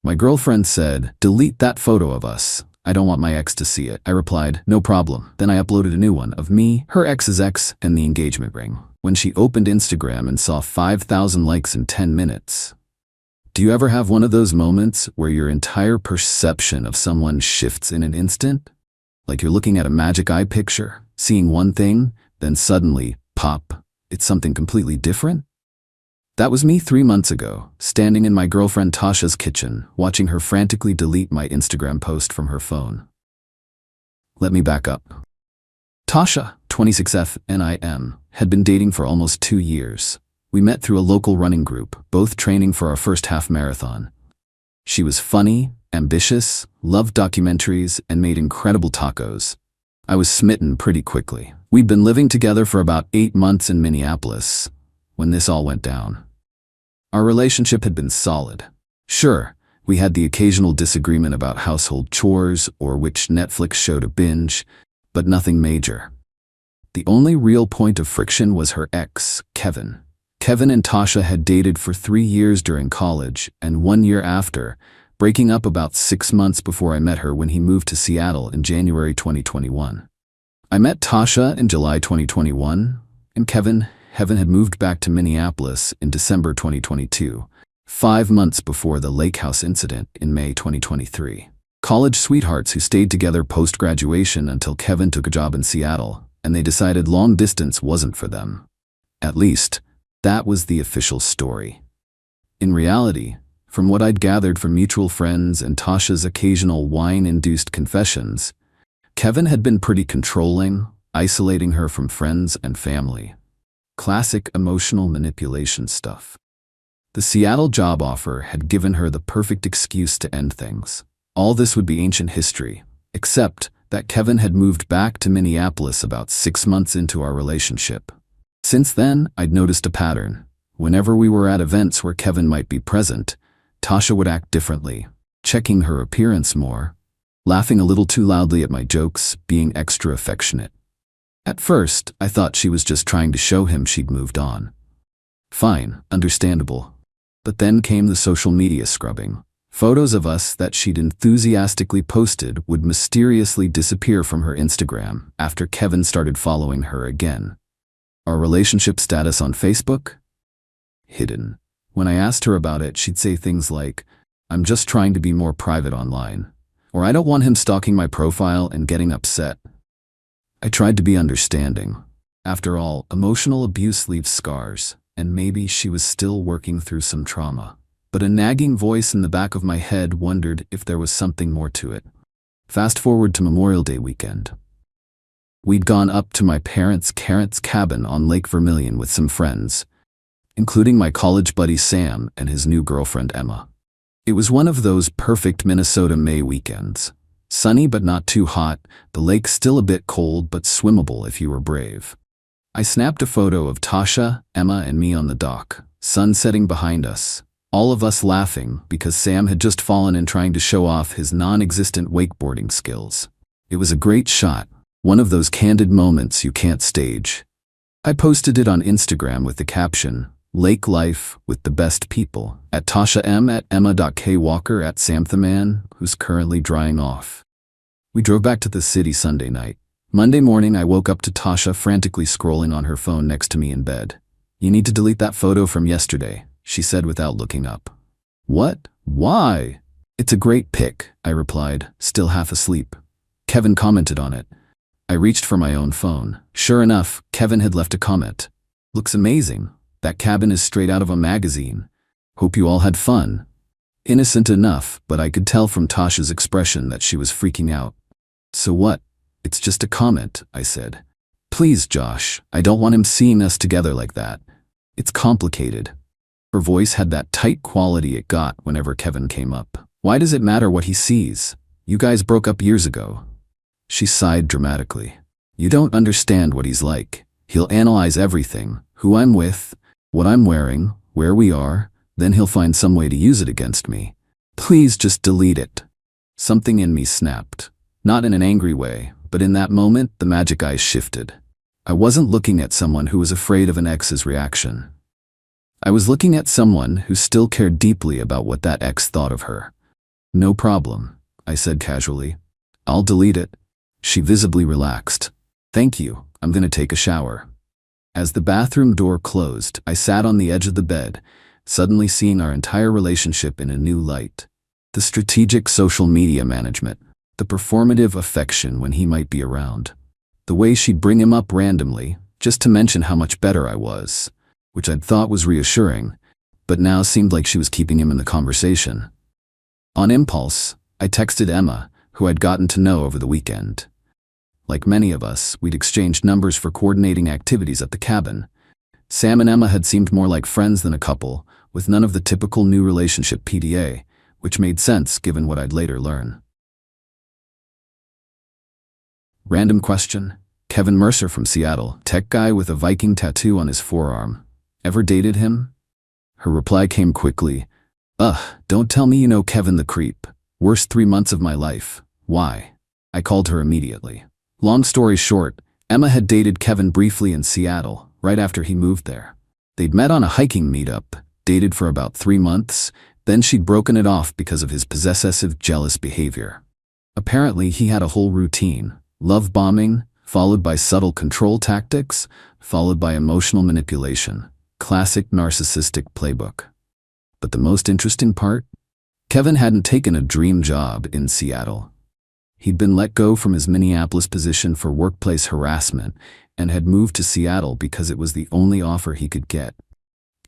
My girlfriend said, "Delete that photo of us. I don't want my ex to see it." I replied, "No problem." Then I uploaded a new one of me, her ex's ex, and the engagement ring. When she opened Instagram and saw 5,000 likes in 10 minutes. Do you ever have one of those moments where your entire perception of someone shifts in an instant? Like you're looking at a magic eye picture, seeing one thing, then suddenly, pop, it's something completely different? That was me 3 months ago, standing in my girlfriend Tasha's kitchen, watching her frantically delete my Instagram post from her phone. Let me back up. Tasha, 26F NIM, had been dating for almost 2 years. We met through a local running group, both training for our first half marathon. She was funny, ambitious, loved documentaries, and made incredible tacos. I was smitten pretty quickly. We'd been living together for about 8 months in Minneapolis when this all went down. Our relationship had been solid. Sure, we had the occasional disagreement about household chores or which Netflix show to binge, but nothing major. The only real point of friction was her ex, Kevin. Kevin and Tasha had dated for 3 years during college and 1 year after, breaking up about 6 months before I met her when he moved to Seattle in January 2021. I met Tasha in July 2021, and Kevin had moved back to Minneapolis in December 2022, 5 months before the lake house incident in May 2023. College sweethearts who stayed together post-graduation until Kevin took a job in Seattle, and they decided long distance wasn't for them. At least, that was the official story. In reality, from what I'd gathered from mutual friends and Tasha's occasional wine-induced confessions, Kevin had been pretty controlling, isolating her from friends and family. Classic emotional manipulation stuff. The Seattle job offer had given her the perfect excuse to end things. All this would be ancient history, except that Kevin had moved back to Minneapolis about 6 months into our relationship. Since then, I'd noticed a pattern. Whenever we were at events where Kevin might be present, Tasha would act differently, checking her appearance more, laughing a little too loudly at my jokes, being extra affectionate. At first, I thought she was just trying to show him she'd moved on. Fine, understandable. But then came the social media scrubbing. Photos of us that she'd enthusiastically posted would mysteriously disappear from her Instagram after Kevin started following her again. Our relationship status on Facebook? Hidden. When I asked her about it, she'd say things like, "I'm just trying to be more private online," or "I don't want him stalking my profile and getting upset." I tried to be understanding. After all, emotional abuse leaves scars, and maybe she was still working through some trauma. But a nagging voice in the back of my head wondered if there was something more to it. Fast forward to Memorial Day weekend. We'd gone up to my parents' cabin on Lake Vermilion with some friends, including my college buddy Sam and his new girlfriend Emma. It was one of those perfect Minnesota May weekends. Sunny but not too hot, the lake still a bit cold but swimmable if you were brave. I snapped a photo of Tasha, Emma, and me on the dock, sun setting behind us, all of us laughing because Sam had just fallen in trying to show off his non-existent wakeboarding skills. It was a great shot, one of those candid moments you can't stage. I posted it on Instagram with the caption, "Lake Life with the Best People," at Tasha M, at Emma.kwalker, at Samthaman, who's currently drying off. We drove back to the city Sunday night. Monday morning, I woke up to Tasha frantically scrolling on her phone next to me in bed. "You need to delete that photo from yesterday," she said without looking up. "What? Why?" "It's a great pic," I replied, still half asleep. Kevin commented on it. I reached for my own phone. Sure enough, Kevin had left a comment. "Looks amazing. That cabin is straight out of a magazine. Hope you all had fun." Innocent enough, but I could tell from Tasha's expression that she was freaking out. "So what? It's just a comment," I said. "Please, Josh, I don't want him seeing us together like that. It's complicated." Her voice had that tight quality it got whenever Kevin came up. "Why does it matter what he sees? You guys broke up years ago." She sighed dramatically. "You don't understand what he's like. He'll analyze everything, who I'm with, what I'm wearing, where we are, then he'll find some way to use it against me. Please just delete it." Something in me snapped. Not in an angry way, but in that moment, the magic eyes shifted. I wasn't looking at someone who was afraid of an ex's reaction. I was looking at someone who still cared deeply about what that ex thought of her. No problem, I said casually. I'll delete it. She visibly relaxed. Thank you, I'm gonna take a shower. As the bathroom door closed, I sat on the edge of the bed, suddenly seeing our entire relationship in a new light. The strategic social media management, the performative affection when he might be around, the way she'd bring him up randomly, just to mention how much better I was, which I'd thought was reassuring, but now seemed like she was keeping him in the conversation. On impulse, I texted Emma, who I'd gotten to know over the weekend. Like many of us, we'd exchanged numbers for coordinating activities at the cabin. Sam and Emma had seemed more like friends than a couple, with none of the typical new relationship PDA, which made sense given what I'd later learn. Random question. Kevin Mercer from Seattle, tech guy with a Viking tattoo on his forearm. Ever dated him? Her reply came quickly. Don't tell me you know Kevin the creep. Worst 3 months of my life. Why? I called her immediately. Long story short, Emma had dated Kevin briefly in Seattle, right after he moved there. They'd met on a hiking meetup, dated for about 3 months, then she'd broken it off because of his possessive, jealous behavior. Apparently, he had a whole routine. Love bombing, followed by subtle control tactics, followed by emotional manipulation. Classic narcissistic playbook. But the most interesting part? Kevin hadn't taken a dream job in Seattle. He'd been let go from his Minneapolis position for workplace harassment and had moved to Seattle because it was the only offer he could get.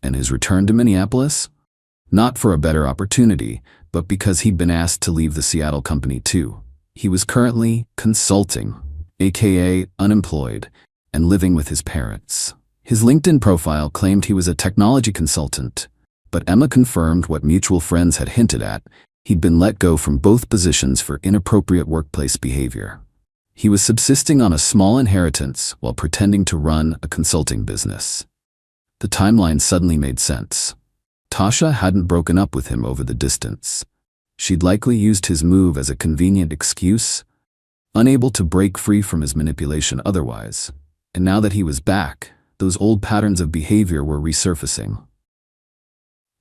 And his return to Minneapolis? Not for a better opportunity, but because he'd been asked to leave the Seattle company too. He was currently consulting, aka unemployed, and living with his parents. His LinkedIn profile claimed he was a technology consultant, but Emma confirmed what mutual friends had hinted at. He'd been let go from both positions for inappropriate workplace behavior. He was subsisting on a small inheritance while pretending to run a consulting business. The timeline suddenly made sense. Tasha hadn't broken up with him over the distance. She'd likely used his move as a convenient excuse, unable to break free from his manipulation otherwise. And now that he was back, those old patterns of behavior were resurfacing.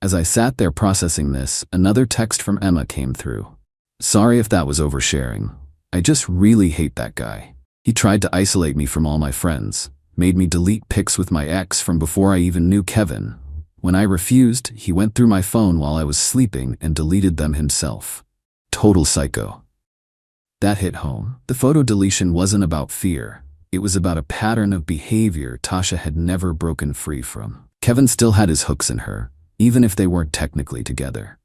As I sat there processing this, another text from Emma came through. Sorry if that was oversharing. I just really hate that guy. He tried to isolate me from all my friends, made me delete pics with my ex from before I even knew Kevin. When I refused, he went through my phone while I was sleeping and deleted them himself. Total psycho. That hit home. The photo deletion wasn't about fear. It was about a pattern of behavior Tasha had never broken free from. Kevin still had his hooks in her, even if they weren't technically together.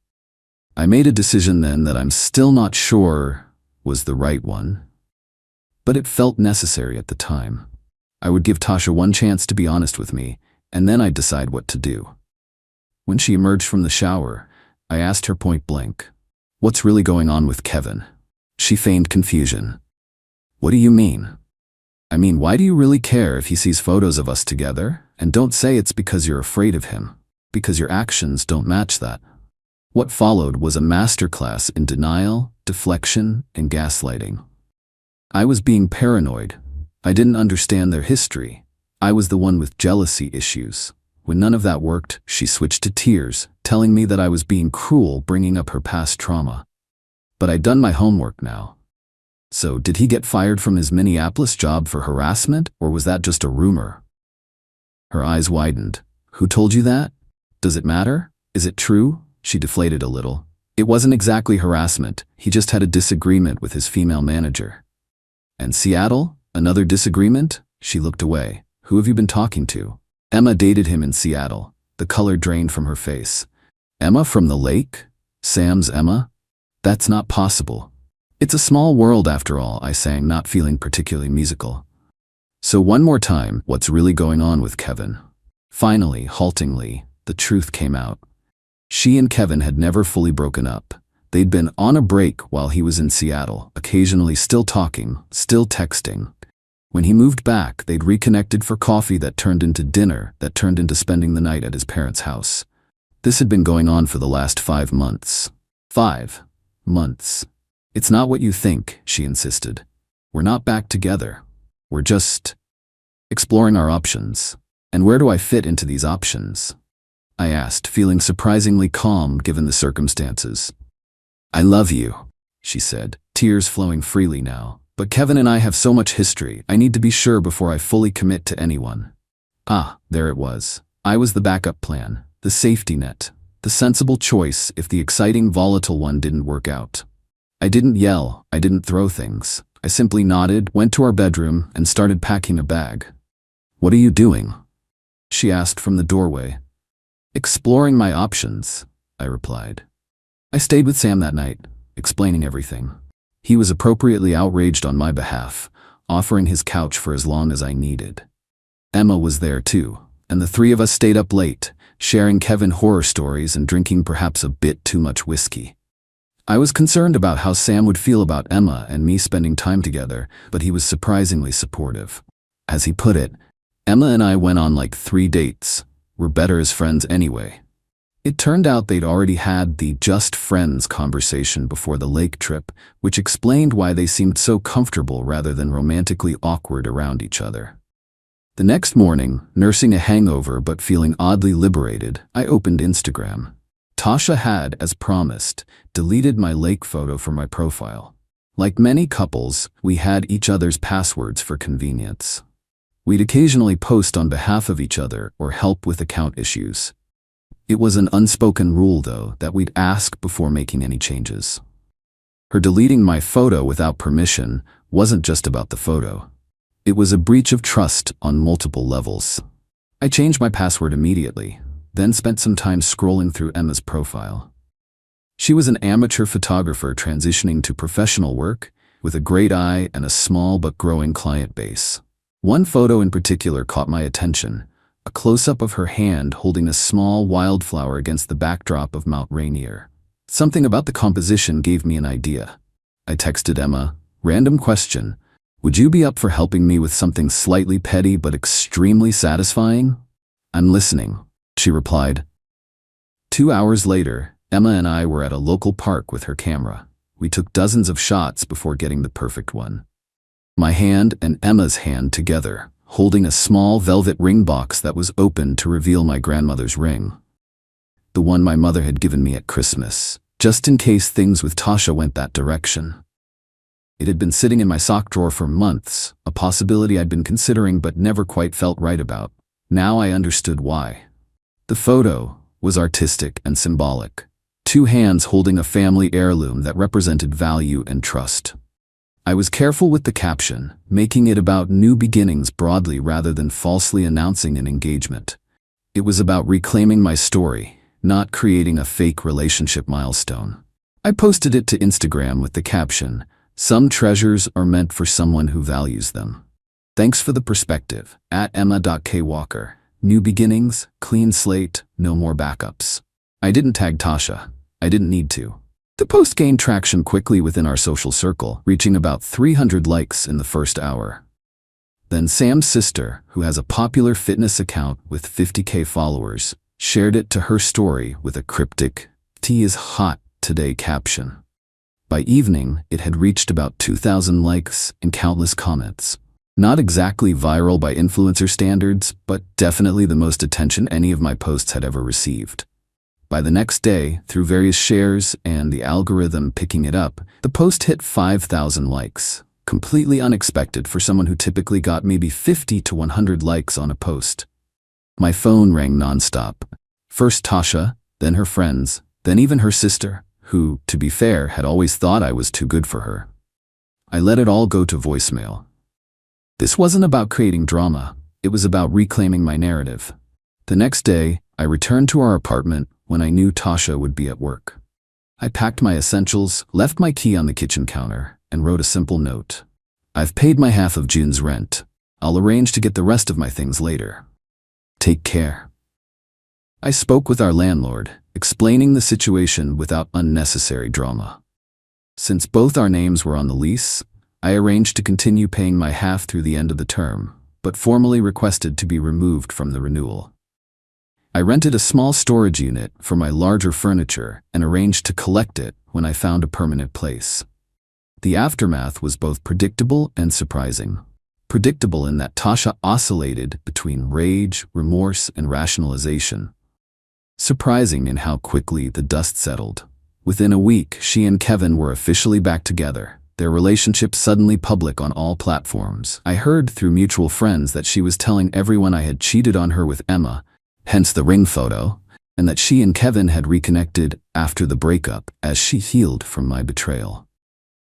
I made a decision then that I'm still not sure was the right one, but it felt necessary at the time. I would give Tasha one chance to be honest with me, and then I'd decide what to do. When she emerged from the shower, I asked her point blank, "What's really going on with Kevin?" She feigned confusion. "What do you mean?" "I mean, why do you really care if he sees photos of us together? And don't say it's because you're afraid of him, because your actions don't match that." What followed was a masterclass in denial, deflection, and gaslighting. I was being paranoid. I didn't understand their history. I was the one with jealousy issues. When none of that worked, she switched to tears, telling me that I was being cruel, bringing up her past trauma. But I'd done my homework now. So, did he get fired from his Minneapolis job for harassment, or was that just a rumor? Her eyes widened. "Who told you that? Does it matter? Is it true?" She deflated a little. "It wasn't exactly harassment. He just had a disagreement with his female manager." "And Seattle? Another disagreement?" She looked away. "Who have you been talking to?" "Emma dated him in Seattle." The color drained from her face. "Emma from the lake? Sam's Emma? That's not possible." "It's a small world after all," I sang, not feeling particularly musical. "So one more time, what's really going on with Kevin?" Finally, haltingly, the truth came out. She and Kevin had never fully broken up. They'd been on a break while he was in Seattle, occasionally still talking, still texting. When he moved back, they'd reconnected for coffee that turned into dinner, that turned into spending the night at his parents' house. This had been going on for the last 5 months. 5 months. "It's not what you think," she insisted. "We're not back together. We're just exploring our options." "And where do I fit into these options?" I asked, feeling surprisingly calm given the circumstances. I love you, she said, tears flowing freely now. But Kevin and I have so much history, I need to be sure before I fully commit to anyone. Ah, there it was. I was the backup plan, the safety net, the sensible choice if the exciting, volatile one didn't work out. I didn't yell, I didn't throw things. I simply nodded, went to our bedroom, and started packing a bag. What are you doing? She asked from the doorway. Exploring my options, I replied. I stayed with Sam that night, explaining everything. He was appropriately outraged on my behalf, offering his couch for as long as I needed. Emma was there too, and the three of us stayed up late, sharing Kevin horror stories and drinking perhaps a bit too much whiskey. I was concerned about how Sam would feel about Emma and me spending time together, but he was surprisingly supportive. As he put it, Emma and I went on like 3 dates. We're better as friends anyway. It turned out they'd already had the just friends conversation before the lake trip, which explained why they seemed so comfortable rather than romantically awkward around each other. The next morning, nursing a hangover but feeling oddly liberated, I opened Instagram. Tasha had, as promised, deleted my lake photo from my profile. Like many couples, we had each other's passwords for convenience. We'd occasionally post on behalf of each other or help with account issues. It was an unspoken rule, though, that we'd ask before making any changes. Her deleting my photo without permission wasn't just about the photo. It was a breach of trust on multiple levels. I changed my password immediately, then spent some time scrolling through Emma's profile. She was an amateur photographer transitioning to professional work, with a great eye and a small but growing client base. One photo in particular caught my attention. A close-up of her hand holding a small wildflower against the backdrop of Mount Rainier. Something about the composition gave me an idea. I texted Emma, random question, would you be up for helping me with something slightly petty but extremely satisfying? I'm listening, she replied. 2 hours later, Emma and I were at a local park with her camera. We took dozens of shots before getting the perfect one. My hand and Emma's hand together, holding a small velvet ring box that was open to reveal my grandmother's ring. The one my mother had given me at Christmas, just in case things with Tasha went that direction. It had been sitting in my sock drawer for months, a possibility I'd been considering but never quite felt right about. Now I understood why. The photo was artistic and symbolic. 2 hands holding a family heirloom that represented value and trust. I was careful with the caption, making it about new beginnings broadly rather than falsely announcing an engagement. It was about reclaiming my story, not creating a fake relationship milestone. I posted it to Instagram with the caption, "Some treasures are meant for someone who values them." Thanks for the perspective, @Emma.kwalker. New beginnings, clean slate, no more backups. I didn't tag Tasha. I didn't need to. The post gained traction quickly within our social circle, reaching about 300 likes in the first hour. Then Sam's sister, who has a popular fitness account with 50K followers, shared it to her story with a cryptic, "Tea is hot today" caption. By evening, it had reached about 2,000 likes and countless comments. Not exactly viral by influencer standards, but definitely the most attention any of my posts had ever received. By the next day, through various shares and the algorithm picking it up, the post hit 5,000 likes. Completely unexpected for someone who typically got maybe 50 to 100 likes on a post. My phone rang nonstop. First Tasha, then her friends, then even her sister, who, to be fair, had always thought I was too good for her. I let it all go to voicemail. This wasn't about creating drama. It was about reclaiming my narrative. The next day, I returned to our apartment when I knew Tasha would be at work. I packed my essentials, left my key on the kitchen counter, and wrote a simple note. "I've paid my half of June's rent. I'll arrange to get the rest of my things later. Take care." I spoke with our landlord, explaining the situation without unnecessary drama. Since both our names were on the lease, I arranged to continue paying my half through the end of the term, but formally requested to be removed from the renewal. I rented a small storage unit for my larger furniture and arranged to collect it when I found a permanent place. The aftermath was both predictable and surprising. Predictable in that Tasha oscillated between rage, remorse, and rationalization. Surprising in how quickly the dust settled. Within a week, she and Kevin were officially back together, their relationship suddenly public on all platforms. I heard through mutual friends that she was telling everyone I had cheated on her with Emma, hence the ring photo, and that she and Kevin had reconnected after the breakup as she healed from my betrayal.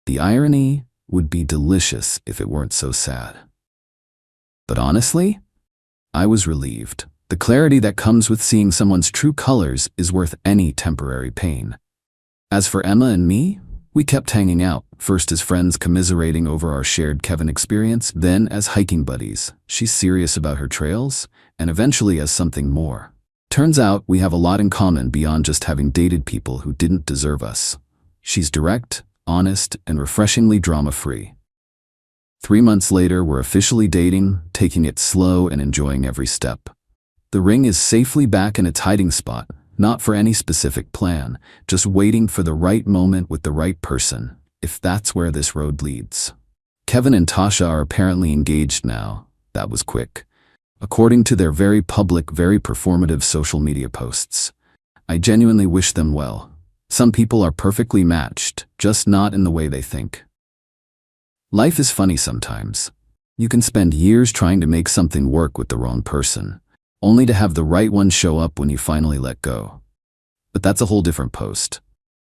The irony would be delicious if it weren't so sad. But honestly, I was relieved. The clarity that comes with seeing someone's true colors is worth any temporary pain. As for Emma and me, we kept hanging out, first as friends commiserating over our shared Kevin experience, then as hiking buddies. She's serious about her trails, and eventually as something more. Turns out we have a lot in common beyond just having dated people who didn't deserve us. She's direct, honest, and refreshingly drama-free. 3 months later, we're officially dating, taking it slow and enjoying every step. The ring is safely back in its hiding spot, not for any specific plan, just waiting for the right moment with the right person, if that's where this road leads. Kevin and Tasha are apparently engaged now. That was quick. According to their very public, very performative social media posts. I genuinely wish them well. Some people are perfectly matched, just not in the way they think. Life is funny sometimes. You can spend years trying to make something work with the wrong person, only to have the right one show up when you finally let go. But that's a whole different post.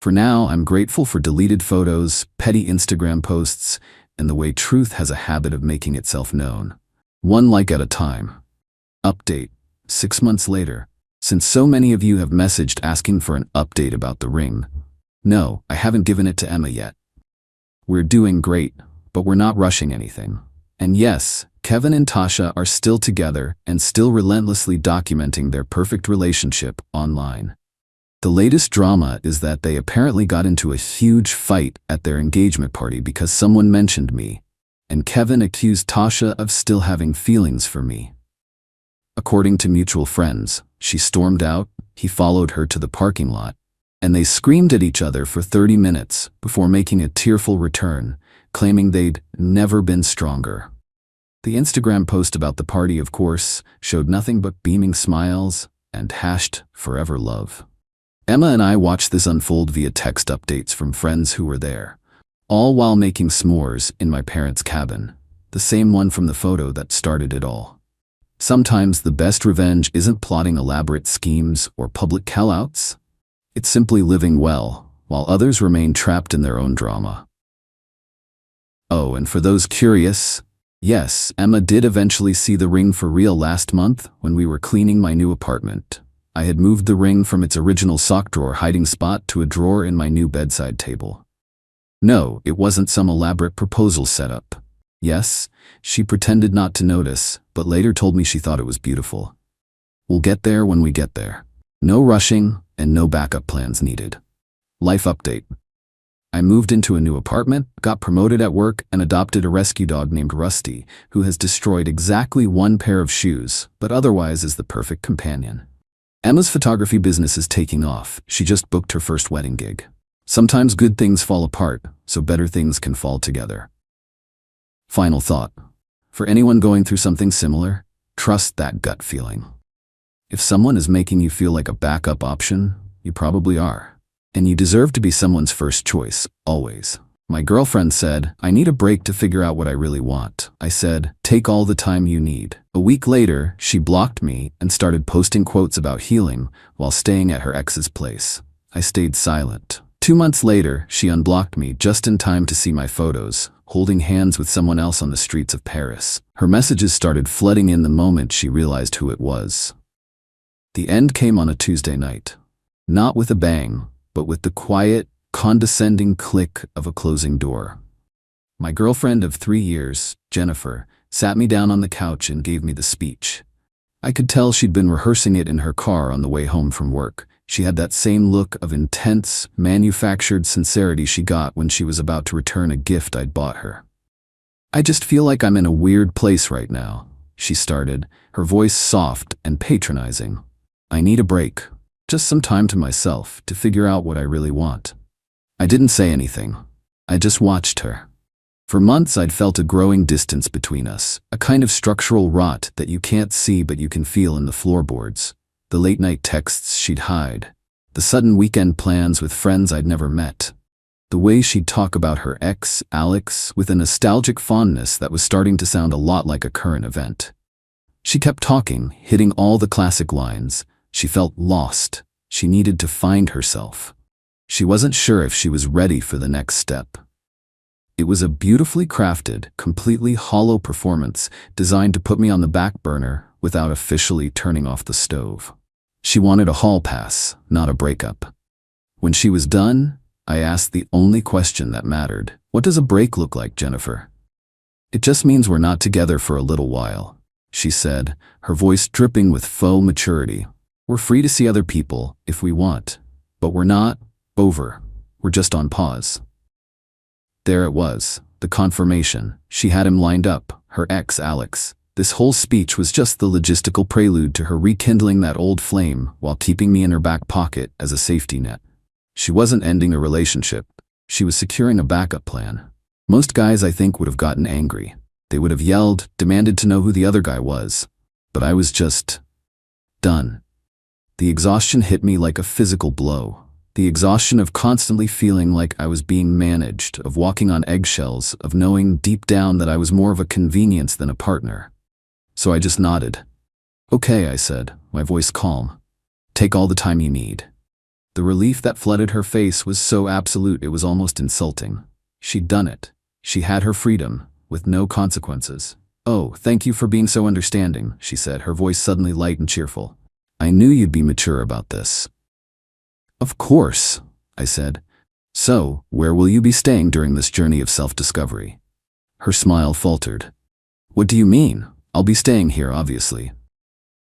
For now, I'm grateful for deleted photos, petty Instagram posts, and the way truth has a habit of making itself known. One like at a time. Update. 6 months later. Since so many of you have messaged asking for an update about the ring, no, I haven't given it to Emma yet. We're doing great, but we're not rushing anything. And yes, Kevin and Tasha are still together and still relentlessly documenting their perfect relationship online. The latest drama is that they apparently got into a huge fight at their engagement party because someone mentioned me, and Kevin accused Tasha of still having feelings for me. According to mutual friends, she stormed out, he followed her to the parking lot, and they screamed at each other for 30 minutes before making a tearful return, claiming they'd never been stronger. The Instagram post about the party, of course, showed nothing but beaming smiles and #forever love. Emma and I watched this unfold via text updates from friends who were there, all while making s'mores in my parents' cabin, the same one from the photo that started it all. Sometimes the best revenge isn't plotting elaborate schemes or public call-outs. It's simply living well, while others remain trapped in their own drama. Oh, and for those curious, yes, Emma did eventually see the ring for real last month when we were cleaning my new apartment. I had moved the ring from its original sock drawer hiding spot to a drawer in my new bedside table. No, it wasn't some elaborate proposal setup. Yes, she pretended not to notice, but later told me she thought it was beautiful. We'll get there when we get there. No rushing and no backup plans needed. Life update. I moved into a new apartment, got promoted at work, and adopted a rescue dog named Rusty, who has destroyed exactly 1 pair of shoes, but otherwise is the perfect companion. Emma's photography business is taking off. She just booked her first wedding gig. Sometimes good things fall apart, so better things can fall together. Final thought. For anyone going through something similar, trust that gut feeling. If someone is making you feel like a backup option, you probably are. And you deserve to be someone's first choice, always. My girlfriend said, I need a break to figure out what I really want. I said, take all the time you need. A week later, she blocked me and started posting quotes about healing while staying at her ex's place. I stayed silent. 2 months later, she unblocked me just in time to see my photos, holding hands with someone else on the streets of Paris. Her messages started flooding in the moment she realized who it was. The end came on a Tuesday night. Not with a bang, but with the quiet, condescending click of a closing door. My girlfriend of 3 years, Jennifer, sat me down on the couch and gave me the speech. I could tell she'd been rehearsing it in her car on the way home from work. She had that same look of intense, manufactured sincerity she got when she was about to return a gift I'd bought her. I just feel like I'm in a weird place right now, she started, her voice soft and patronizing. I need a break, just some time to myself to figure out what I really want. I didn't say anything. I just watched her. For months I'd felt a growing distance between us, a kind of structural rot that you can't see but you can feel in the floorboards, the late-night texts she'd hide, The sudden weekend plans with friends I'd never met. The way she'd talk about her ex, Alex, with a nostalgic fondness that was starting to sound a lot like a current event. She kept talking, hitting all the classic lines. She felt lost. She needed to find herself. She wasn't sure if she was ready for the next step. It was a beautifully crafted, completely hollow performance designed to put me on the back burner without officially turning off the stove. She wanted a hall pass, not a breakup. When she was done, I asked the only question that mattered. What does a break look like, Jennifer? It just means we're not together for a little while, she said, her voice dripping with faux maturity. We're free to see other people if we want, but we're not over. We're just on pause. There it was, the confirmation. She had him lined up, her ex Alex. This whole speech was just the logistical prelude to her rekindling that old flame while keeping me in her back pocket as a safety net. She wasn't ending a relationship. She was securing a backup plan. Most guys, I think, would have gotten angry. They would have yelled, demanded to know who the other guy was. But I was just done. The exhaustion hit me like a physical blow. The exhaustion of constantly feeling like I was being managed, of walking on eggshells, of knowing deep down that I was more of a convenience than a partner. So I just nodded. Okay, I said, my voice calm. Take all the time you need. The relief that flooded her face was so absolute it was almost insulting. She'd done it. She had her freedom, with no consequences. Oh, thank you for being so understanding, she said, her voice suddenly light and cheerful. I knew you'd be mature about this. Of course, I said. So, where will you be staying during this journey of self-discovery? Her smile faltered. What do you mean? I'll be staying here, obviously.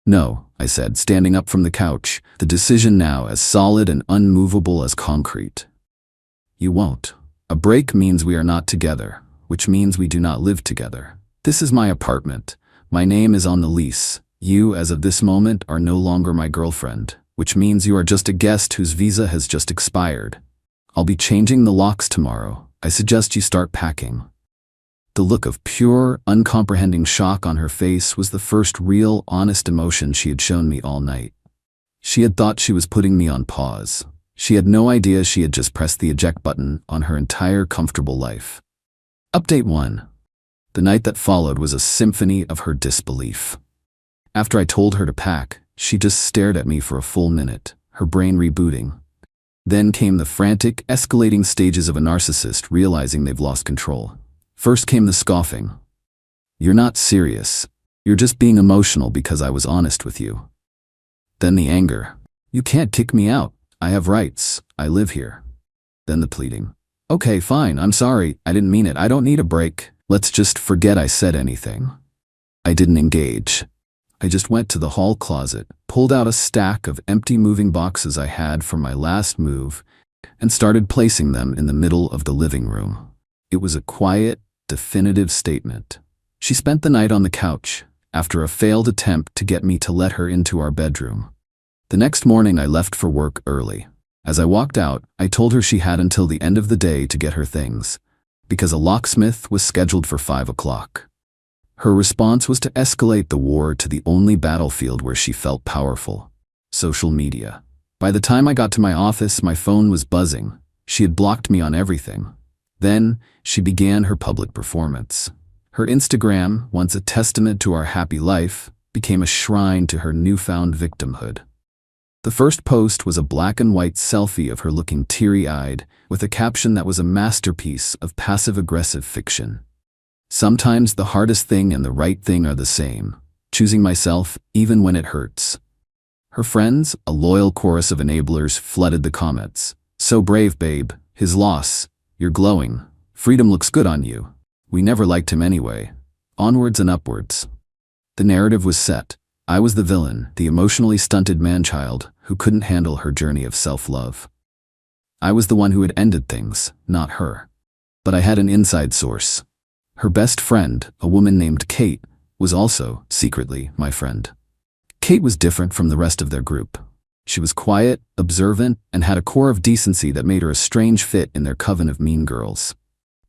No, I said, standing up from the couch, the decision now as solid and unmovable as concrete. You won't. A break means we are not together, which means we do not live together. This is my apartment. My name is on the lease. You, as of this moment, are no longer my girlfriend, which means you are just a guest whose visa has just expired. I'll be changing the locks tomorrow. I suggest you start packing. The look of pure, uncomprehending shock on her face was the first real, honest emotion she had shown me all night. She had thought she was putting me on pause. She had no idea she had just pressed the eject button on her entire comfortable life. Update 1. The night that followed was a symphony of her disbelief. After I told her to pack, she just stared at me for a full minute, her brain rebooting. Then came the frantic, escalating stages of a narcissist realizing they've lost control. First came the scoffing. You're not serious. You're just being emotional because I was honest with you. Then the anger. You can't kick me out. I have rights. I live here. Then the pleading. Okay, fine. I'm sorry. I didn't mean it. I don't need a break. Let's just forget I said anything. I didn't engage. I just went to the hall closet, pulled out a stack of empty moving boxes I had from my last move, and started placing them in the middle of the living room. It was a quiet, definitive statement. She spent the night on the couch, after a failed attempt to get me to let her into our bedroom. The next morning I left for work early. As I walked out, I told her she had until the end of the day to get her things, because a locksmith was scheduled for 5 o'clock. Her response was to escalate the war to the only battlefield where she felt powerful: social media. By the time I got to my office, my phone was buzzing. She had blocked me on everything. Then, she began her public performance. Her Instagram, once a testament to our happy life, became a shrine to her newfound victimhood. The first post was a black and white selfie of her looking teary-eyed, with a caption that was a masterpiece of passive-aggressive fiction. Sometimes the hardest thing and the right thing are the same, choosing myself even when it hurts. Her friends, a loyal chorus of enablers, flooded the comments. So brave, babe. His loss. You're glowing. Freedom looks good on you. We never liked him anyway. Onwards and upwards. The narrative was set. I was the villain, the emotionally stunted man-child who couldn't handle her journey of self-love. I was the one who had ended things, not her. But I had an inside source. Her best friend, a woman named Kate, was also, secretly, my friend. Kate was different from the rest of their group. She was quiet, observant, and had a core of decency that made her a strange fit in their coven of mean girls.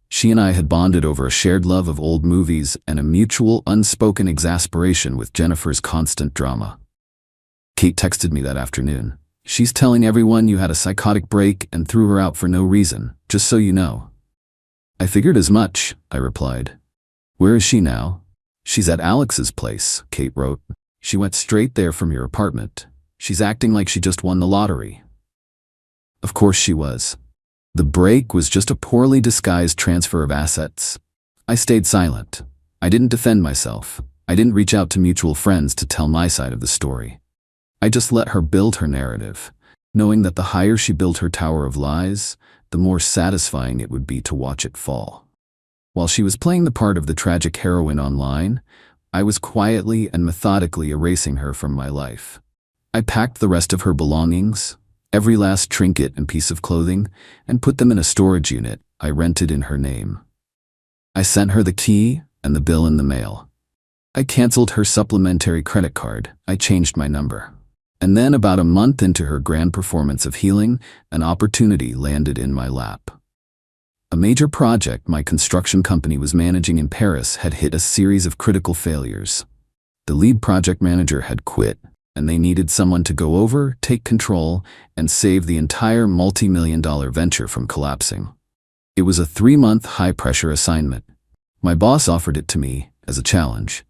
She and I had bonded over a shared love of old movies and a mutual, unspoken exasperation with Jennifer's constant drama. Kate texted me that afternoon. She's telling everyone you had a psychotic break and threw her out for no reason, just so you know." "I figured as much," I replied. "Where is she now?" "She's at Alex's place," Kate wrote. "She went straight there from your apartment. She's acting like she just won the lottery." Of course she was. The break was just a poorly disguised transfer of assets. I stayed silent. I didn't defend myself. I didn't reach out to mutual friends to tell my side of the story. I just let her build her narrative, knowing that the higher she built her tower of lies, the more satisfying it would be to watch it fall. While she was playing the part of the tragic heroine online, I was quietly and methodically erasing her from my life. I packed the rest of her belongings, every last trinket and piece of clothing, and put them in a storage unit I rented in her name. I sent her the key and the bill in the mail. I canceled her supplementary credit card. I changed my number. And then, about a month into her grand performance of healing, an opportunity landed in my lap. A major project my construction company was managing in Paris had hit a series of critical failures. The lead project manager had quit, and they needed someone to go over, take control, and save the entire multi-million-dollar venture from collapsing. It was a 3-month high-pressure assignment. My boss offered it to me as a challenge.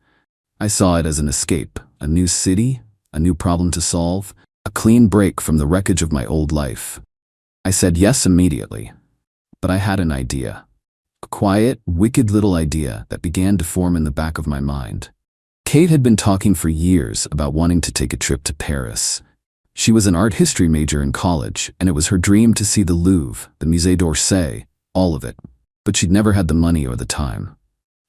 I saw it as an escape, a new city, a new problem to solve, a clean break from the wreckage of my old life. I said yes immediately. But I had an idea. A quiet, wicked little idea that began to form in the back of my mind. Kate had been talking for years about wanting to take a trip to Paris. She was an art history major in college, and it was her dream to see the Louvre, the Musée d'Orsay, all of it. But she'd never had the money or the time.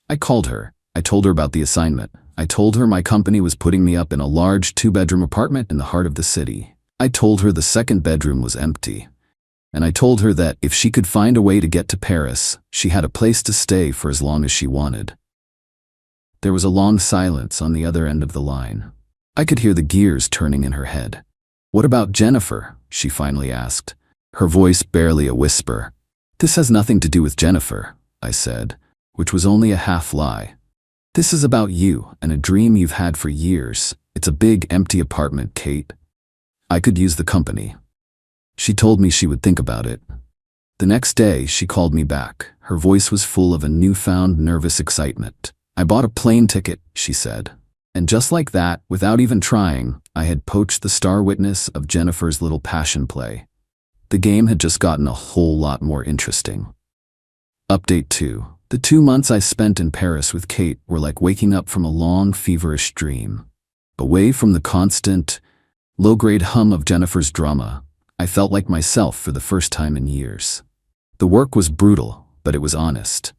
I called her. I told her about the assignment. I told her my company was putting me up in a large 2-bedroom apartment in the heart of the city. I told her the second bedroom was empty. And I told her that if she could find a way to get to Paris, she had a place to stay for as long as she wanted. There was a long silence on the other end of the line. I could hear the gears turning in her head. "What about Jennifer?" she finally asked, her voice barely a whisper. "This has nothing to do with Jennifer," I said, which was only a half lie. "This is about you and a dream you've had for years. It's a big, empty apartment, Kate. I could use the company." She told me she would think about it. The next day, she called me back. Her voice was full of a newfound nervous excitement. "I bought a plane ticket," she said. And just like that, without even trying, I had poached the star witness of Jennifer's little passion play. The game had just gotten a whole lot more interesting. Update 2. The 2 months I spent in Paris with Kate were like waking up from a long, feverish dream. Away from the constant, low-grade hum of Jennifer's drama, I felt like myself for the first time in years. The work was brutal, but it was honest.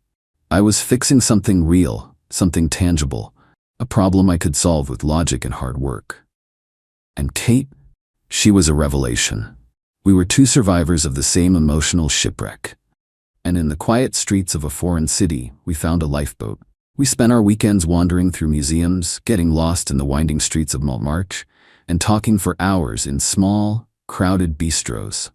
I was fixing something real, something tangible, a problem I could solve with logic and hard work. And Kate? She was a revelation. We were 2 survivors of the same emotional shipwreck. And in the quiet streets of a foreign city, we found a lifeboat. We spent our weekends wandering through museums, getting lost in the winding streets of Montmartre, and talking for hours in small, crowded bistros.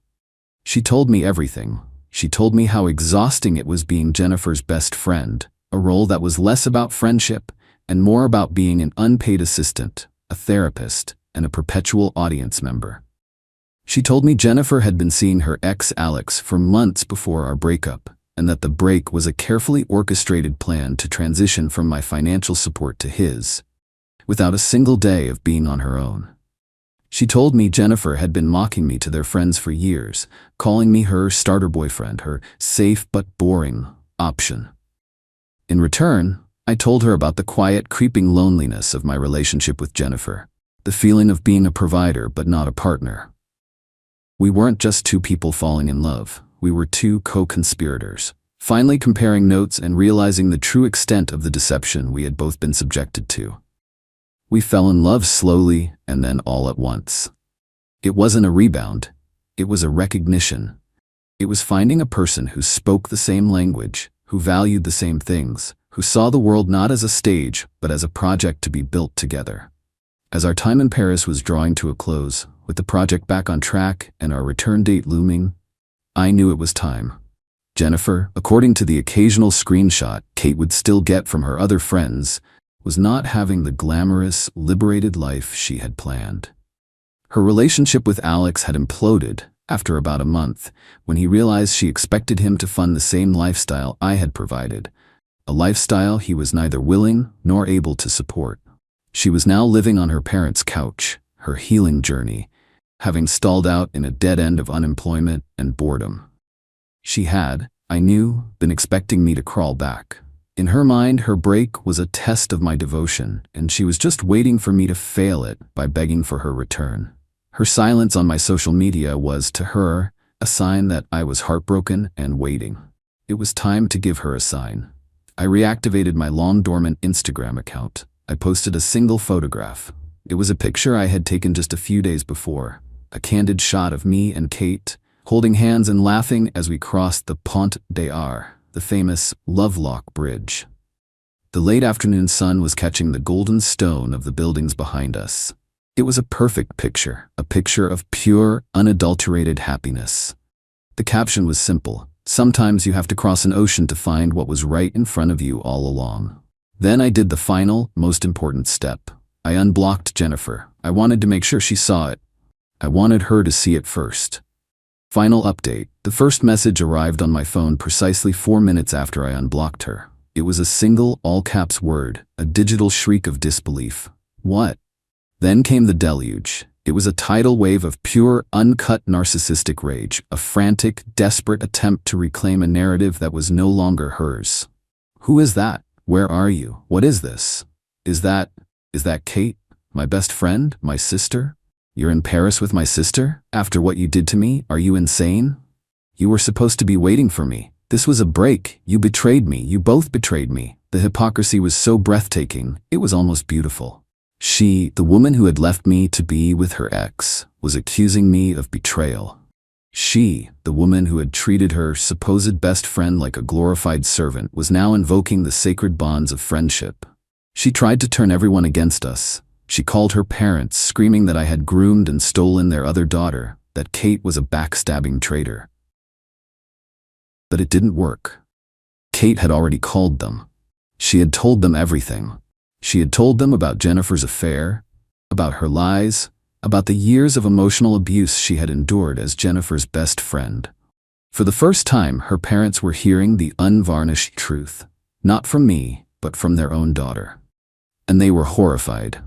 She told me everything. She told me how exhausting it was being Jennifer's best friend, a role that was less about friendship and more about being an unpaid assistant, a therapist, and a perpetual audience member. She told me Jennifer had been seeing her ex Alex for months before our breakup, and that the break was a carefully orchestrated plan to transition from my financial support to his, without a single day of being on her own. She told me Jennifer had been mocking me to their friends for years, calling me her starter boyfriend, her safe but boring option. In return, I told her about the quiet, creeping loneliness of my relationship with Jennifer, the feeling of being a provider but not a partner. We weren't just 2 people falling in love, we were 2 co-conspirators, finally comparing notes and realizing the true extent of the deception we had both been subjected to. We fell in love slowly and then all at once. It wasn't a rebound, it was a recognition. It was finding a person who spoke the same language, who valued the same things, who saw the world not as a stage, but as a project to be built together. As our time in Paris was drawing to a close, with the project back on track and our return date looming, I knew it was time. Jennifer, according to the occasional screenshot Kate would still get from her other friends, was not having the glamorous, liberated life she had planned. Her relationship with Alex had imploded after about a month when he realized she expected him to fund the same lifestyle I had provided, a lifestyle he was neither willing nor able to support. She was now living on her parents' couch, her healing journey, having stalled out in a dead end of unemployment and boredom. She had, I knew, been expecting me to crawl back. In her mind, her break was a test of my devotion, and she was just waiting for me to fail it by begging for her return. Her silence on my social media was, to her, a sign that I was heartbroken and waiting. It was time to give her a sign. I reactivated my long-dormant Instagram account. I posted a single photograph. It was a picture I had taken just a few days before, a candid shot of me and Kate, holding hands and laughing as we crossed the Pont d'Arc, the famous Lovelock Bridge. The late afternoon sun was catching the golden stone of the buildings behind us. It was a perfect picture, a picture of pure, unadulterated happiness. The caption was simple: sometimes you have to cross an ocean to find what was right in front of you all along. Then I did the final, most important step. I unblocked Jennifer. I wanted to make sure she saw it. I wanted her to see it first. Final update. The first message arrived on my phone precisely 4 minutes after I unblocked her. It was a single, all-caps word, a digital shriek of disbelief. What? Then came the deluge. It was a tidal wave of pure, uncut narcissistic rage, a frantic, desperate attempt to reclaim a narrative that was no longer hers. Who is that? Where are you? What is this? Is that Kate? My best friend? My sister? You're in Paris with my sister? After what you did to me, are you insane? You were supposed to be waiting for me. This was a break. You betrayed me. You both betrayed me. The hypocrisy was so breathtaking, it was almost beautiful. She, the woman who had left me to be with her ex, was accusing me of betrayal. She, the woman who had treated her supposed best friend like a glorified servant, was now invoking the sacred bonds of friendship. She tried to turn everyone against us. She called her parents, screaming that I had groomed and stolen their other daughter, that Kate was a backstabbing traitor. But it didn't work. Kate had already called them. She had told them everything. She had told them about Jennifer's affair, about her lies, about the years of emotional abuse she had endured as Jennifer's best friend. For the first time, her parents were hearing the unvarnished truth, not from me, but from their own daughter. And they were horrified.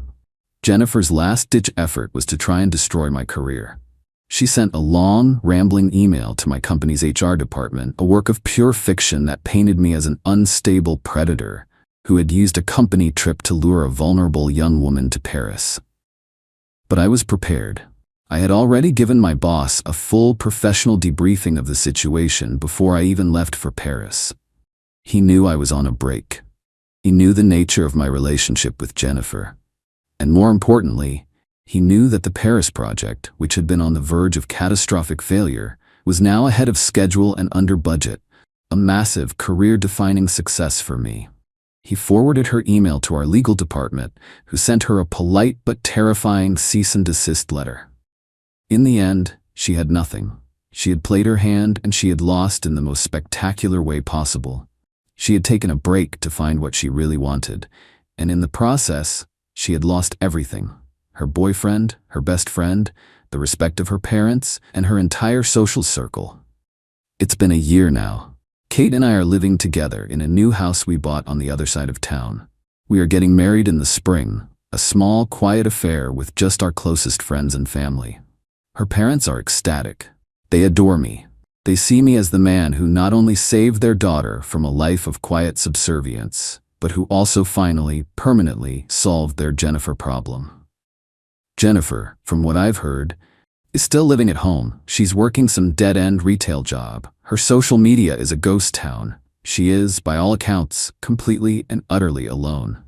Jennifer's last-ditch effort was to try and destroy my career. She sent a long, rambling email to my company's HR department, a work of pure fiction that painted me as an unstable predator who had used a company trip to lure a vulnerable young woman to Paris. But I was prepared. I had already given my boss a full professional debriefing of the situation before I even left for Paris. He knew I was on a break. He knew the nature of my relationship with Jennifer. And more importantly, he knew that the Paris project, which had been on the verge of catastrophic failure, was now ahead of schedule and under budget, a massive, career-defining success for me. He forwarded her email to our legal department, who sent her a polite but terrifying cease and desist letter. In the end, she had nothing. She had played her hand and she had lost in the most spectacular way possible. She had taken a break to find what she really wanted, and in the process, she had lost everything: her boyfriend, her best friend, the respect of her parents, and her entire social circle. It's been a year now. Kate and I are living together in a new house we bought on the other side of town. We are getting married in the spring, a small, quiet affair with just our closest friends and family. Her parents are ecstatic. They adore me. They see me as the man who not only saved their daughter from a life of quiet subservience, but who also finally, permanently solved their Jennifer problem. Jennifer, from what I've heard, is still living at home. She's working some dead-end retail job. Her social media is a ghost town. She is, by all accounts, completely and utterly alone.